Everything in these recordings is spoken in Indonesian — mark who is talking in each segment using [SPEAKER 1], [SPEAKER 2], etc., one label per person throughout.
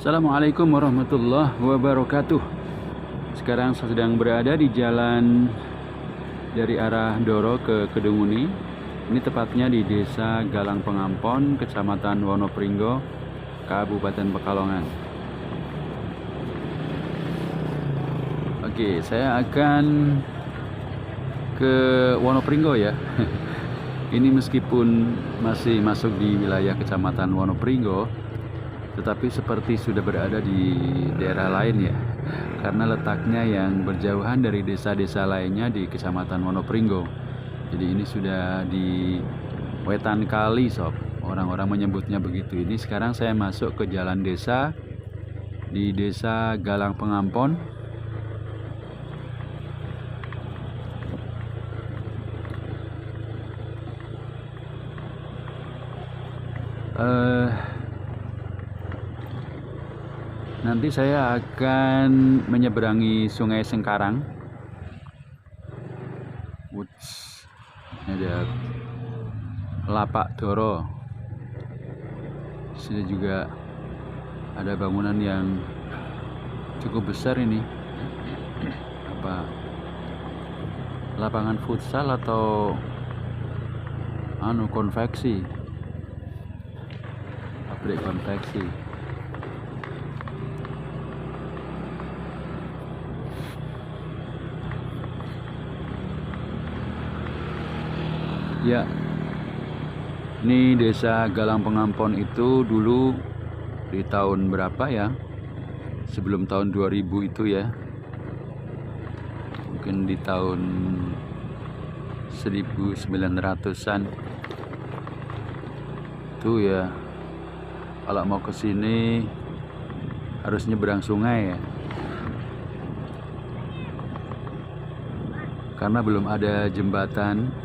[SPEAKER 1] Assalamualaikum warahmatullahi wabarakatuh. Sekarang saya sedang berada di jalan dari arah Doro ke Kedunguni. Ini tepatnya di Desa Galang Pengampon, Kecamatan Wonopringgo, Kabupaten Pekalongan. Oke, saya akan ke Wonopringgo ya. Ini meskipun masih masuk di wilayah Kecamatan Wonopringgo, tetapi seperti sudah berada di daerah lain ya, karena letaknya yang berjauhan dari desa-desa lainnya di Kecamatan Wonopringgo. Jadi ini sudah di Wetan Kali sob, orang-orang menyebutnya begitu. Ini sekarang saya masuk ke jalan desa di Desa Galang Pengampon. Nanti saya akan menyeberangi Sungai Sengkarang. Ini ada Lapak Doro. Di sini juga ada bangunan yang cukup besar ini. Apa? Lapangan futsal atau konveksi? Pabrik konveksi. Ya, ini Desa Galang Pengampon itu dulu di tahun berapa ya? Sebelum tahun 2000 itu ya. Mungkin di tahun 1900-an. Itu ya. Kalau mau ke sini harus nyebrang sungai ya. Karena belum ada jembatan.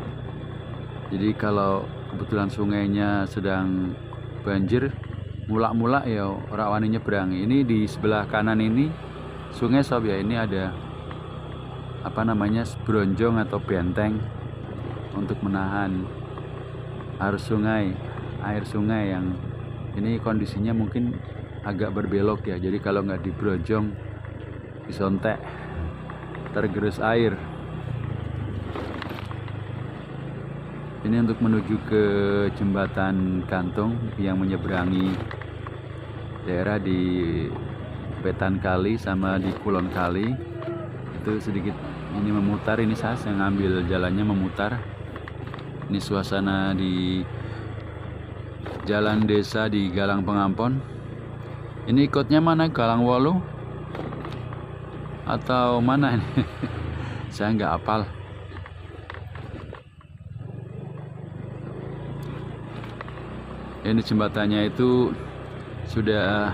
[SPEAKER 1] Jadi kalau kebetulan sungainya sedang banjir, mulak-mulak ya orang wani nyebrang. Ini di sebelah kanan ini sungai sob ya, ini ada apa namanya, bronjong atau benteng untuk menahan arus sungai, air sungai yang ini kondisinya mungkin agak berbelok ya. Jadi kalau nggak dibronjong, disontek, tergerus air. Ini untuk menuju ke jembatan gantung yang menyeberangi daerah di Wetan Kali sama di Kulon Kali. Itu sedikit ini memutar, ini saya ngambil jalannya memutar. Ini suasana di jalan desa di Galang Pengampon. Ini ikutnya mana, Galang Wolu atau mana ini? Saya nggak hafal. Ini jembatannya itu sudah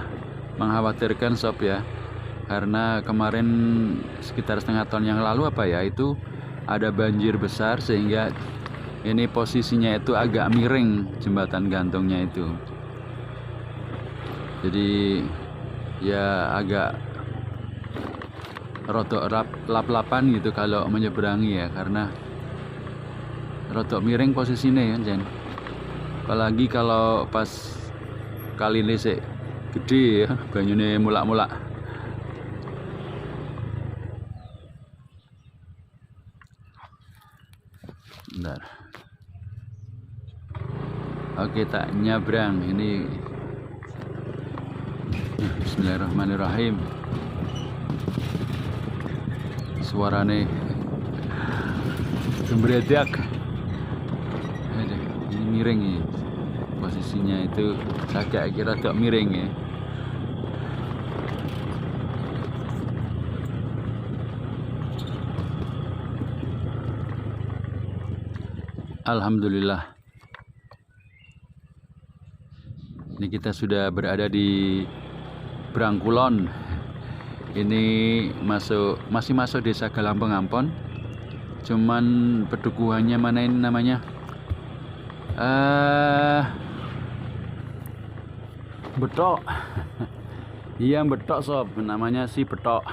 [SPEAKER 1] mengkhawatirkan sob ya, karena kemarin sekitar setengah tahun yang lalu apa ya, itu ada banjir besar sehingga ini posisinya itu agak miring jembatan gantungnya itu. Jadi ya agak rotok lap-lapan gitu kalau menyeberangi ya, karena rotok miring posisinya ya Jen. Apalagi kalau pas kali ini sih gede ya, banyune mulak-mulak. Bentar. Oke, tak nyabrang ini. Bismillahirrahmanirrahim. Suarane gembredak. Ini miring ya. Posisinya itu saya kira agak miring ya. Alhamdulillah, ini kita sudah berada di Brangkulon. Ini masih masuk desa Galang Pengampon. Cuman pedukuhannya mana ini namanya? Betok. Iya, betok sob, namanya si betok.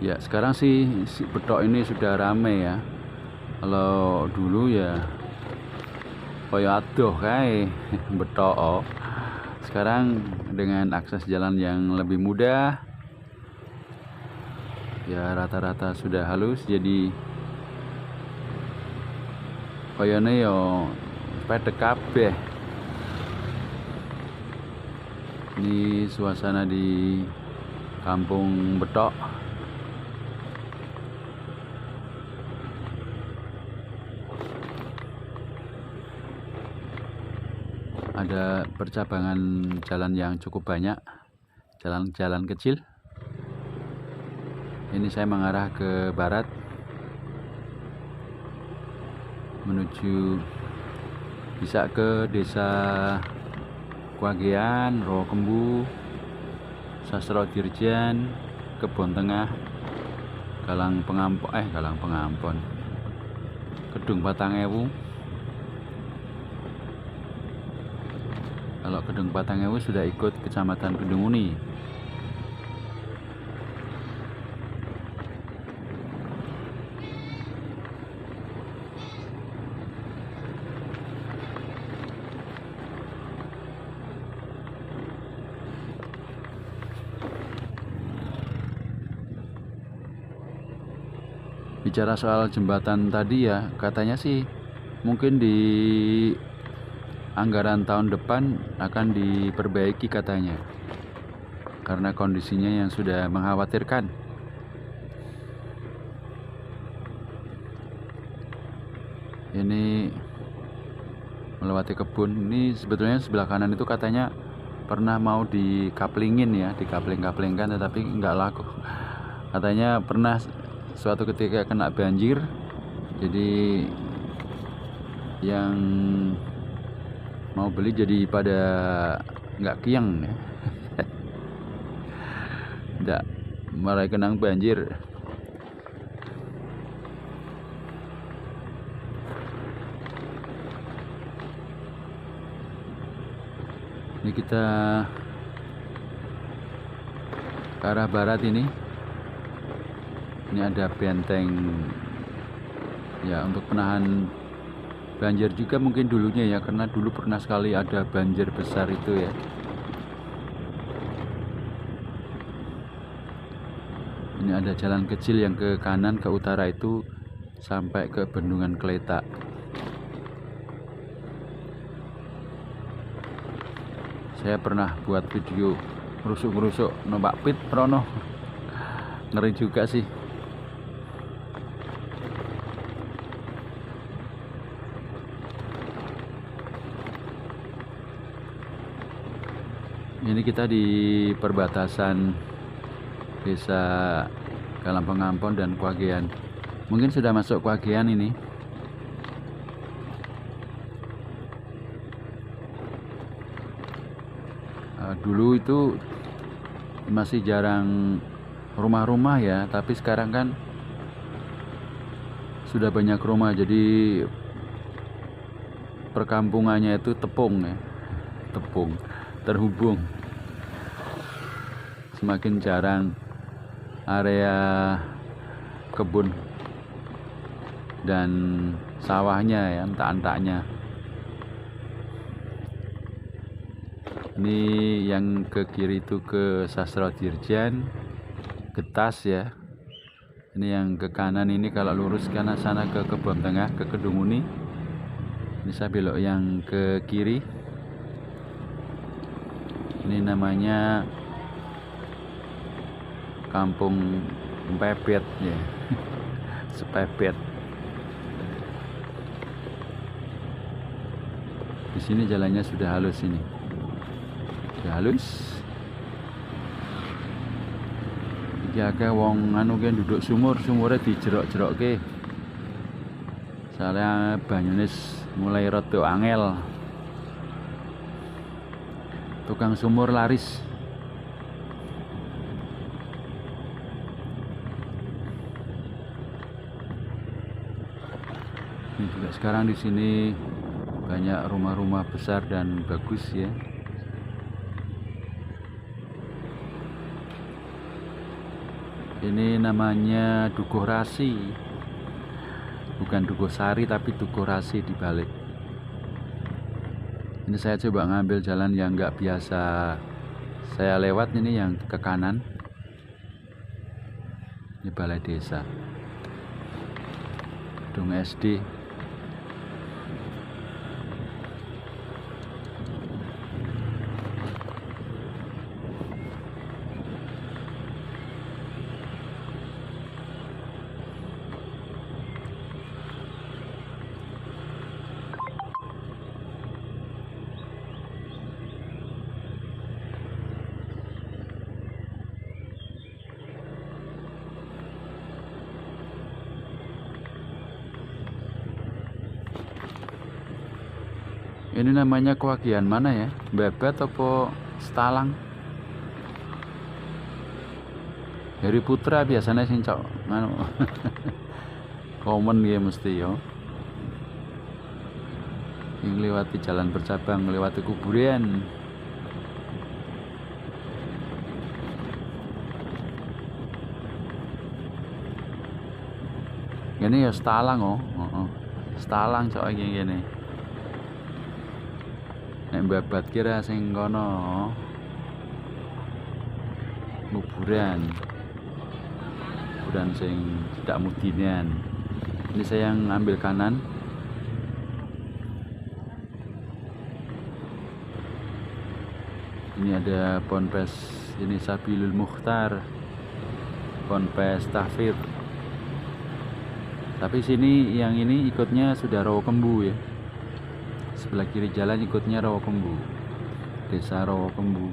[SPEAKER 1] Ya, sekarang sih si betok ini sudah rame ya. Kalau dulu ya koyo adoh kae betok. Sekarang dengan akses jalan yang lebih mudah, ya rata-rata sudah halus, jadi koyone yo pedek kabeh. Ini suasana di Kampung Betok. Ada percabangan jalan yang cukup banyak, jalan-jalan kecil. Ini saya mengarah ke barat menuju bisa ke desa Kwagean, Rokembu, Sastrodirjan, Kebon Tengah, Galang Pengampon, Kedung Patangewu. Kalau Kedung Patangewu sudah ikut Kecamatan Kedunguni. Bicara soal jembatan tadi ya, katanya sih mungkin di anggaran tahun depan akan diperbaiki katanya, karena kondisinya yang sudah mengkhawatirkan. Ini melewati kebun. Ini sebetulnya sebelah kanan itu katanya pernah mau dikaplingin ya, dikapling-kaplingkan, tetapi nggak laku. Katanya pernah suatu ketika kena banjir, jadi yang mau beli jadi pada nggak kiang ya. Nggak malah kenang banjir. Ini kita ke arah barat ini. Ini ada benteng ya untuk penahan banjir juga mungkin dulunya ya, karena dulu pernah sekali ada banjir besar itu ya. Ini ada jalan kecil yang ke kanan ke utara itu sampai ke Bendungan Kletak. Saya pernah buat video rusuk-rusuk numpak pit prono, ngeri juga sih. Ini kita di perbatasan desa Galang Pengampon dan Kwagean. Mungkin sudah masuk Kwagean ini. Dulu itu masih jarang rumah-rumah ya, tapi sekarang kan sudah banyak rumah, jadi perkampungannya itu tepung ya, tepung terhubung. Semakin jarang area kebun dan sawahnya ya, entak-entaknya. Ini yang ke kiri itu ke Sastrodirjan, Getas ya. Ini yang ke kanan ini kalau lurus karena sana ke Kebon Tengah, ke Kedunguni. Ini saya belok yang ke kiri. Ini namanya Kampung Pepet ya. Sepepet. Di sini jalannya sudah halus ini. halus. Iki akeh wong anu ki nduduk sumure dijerok-jerokke. Soalnya banyune mulai rada angel. Tukang sumur laris. Ini juga sekarang di sini banyak rumah-rumah besar dan bagus ya. Ini namanya Dukuh Rasi, bukan Dukuh Sari tapi Dukuh Rasi dibalik. Ini saya coba ngambil jalan yang nggak biasa saya lewat, ini yang ke kanan. Ini balai desa, gedung SD. Ini namanya kewagian mana ya? Bebet apa Setalang? Heri Putra biasanya sing cok nganu. Komen ya mesti yo. Yang lewati jalan bercabang, lewati kuburan. Ini ya Setalang oh. Setalang cok iki ngene. Nek babat kira sing kono kuburan sing tidak mudinan. Ini saya yang ambil kanan. Ini ada Ponpes ini Sabilul Mukhtar, Ponpes Tahfidz. Tapi sini yang ini ikutnya sudah Rawakembu ya. Sebelah kiri jalan ikutnya Rawakembu, Desa Rawakembu.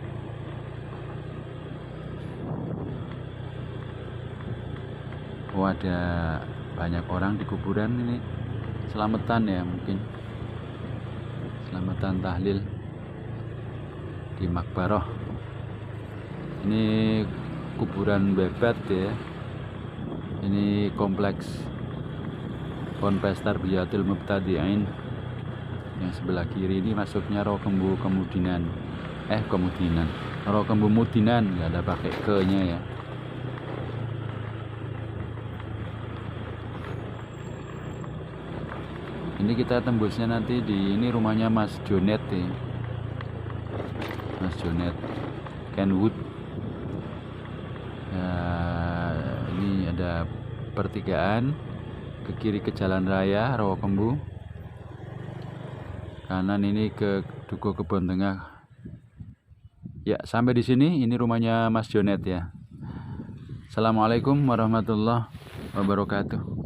[SPEAKER 1] Oh, ada banyak orang di kuburan ini. Selamatan ya mungkin. Selamatan tahlil di Makbaroh. Ini kuburan bebet ya. Ini kompleks Ponpes Tarbiyatul Mubtadi'in. Yang sebelah kiri ini masuknya Rawakembu Kemudinan. Kemudinan. Rawakembu Mudinan, nggak ada pakai ke-nya ya. Ini kita tembusnya nanti di ini rumahnya Mas Jonet ya. Mas Jonet Kenwood. Ya, ini ada pertigaan ke kiri ke jalan raya Rawakembu, kanan ini ke Dukuh Kebon Tengah. Ya, sampai di sini ini rumahnya Mas Jonet ya. Assalamualaikum warahmatullahi wabarakatuh.